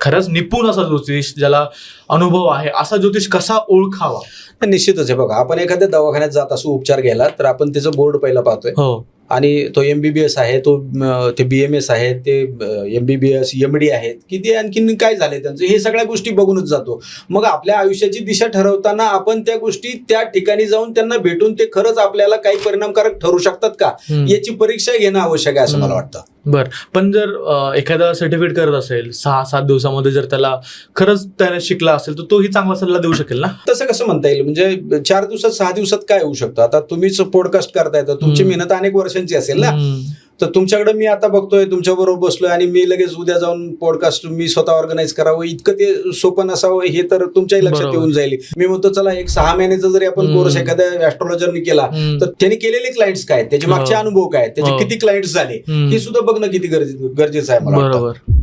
खरंच निपुण असा ज्योतिष, ज्याला अनुभव आहे असा ज्योतिष कसा ओळखावा? निश्चितच आहे बघा, आपण एखाद्या दवाखान्यात जात असू उपचार घ्यायला, तर आपण त्याचं बोर्ड पहिला पाहतोय हो, आणि तो MBBS आहे, तो ते BMS आहे, ते MBBS MD आहेत, की ते आणखीन काय झाले त्यांचं, हे सगळ्या गोष्टी बघूनच जातो. मग आपल्या आयुष्याची दिशा ठरवताना आपण त्या गोष्टी त्या ठिकाणी जाऊन त्यांना भेटून ते खरंच आपल्याला काही परिणामकारक ठरू शकतात का याची परीक्षा घेणं आवश्यक आहे असं मला वाटतं. बर. पण जर एखादा सर्टिफिकेट करत असेल 6-7 दिवसामध्ये, जर त्याला खरंच त्याने शिकला असेल, तर तोही चांगला सल्ला देऊ शकेल ना? तसं कसं म्हणता येईल, म्हणजे 4 दिवसात 6 दिवसात काय होऊ शकतं? आता तुम्हीच पॉडकास्ट करताय तर तुमची मेहनत अनेक वर्षांची असेल ना. तर तुमच्याकडे मी आता बघतोय, तुमच्याबरोबर बसलोय आणि मी लगेच उद्या जाऊन पॉडकास्ट मी स्वतः ऑर्गनाईज करावं इतकं ते सोपं नसावं हे तर तुमच्याही लक्षात येऊन जाईल. मी म्हणतो चला एक 6 महिन्याचा जरी आपण कोर्स एखाद्या ऍस्ट्रॉलॉजरनी केला तर त्यांनी केलेले क्लायंट्स काय, त्याचे मागचे अनुभव काय, त्याचे किती क्लायंट्स झाले, हे सुद्धा बघणं किती गरजेचं आहे मला वाटतं. बरोबर.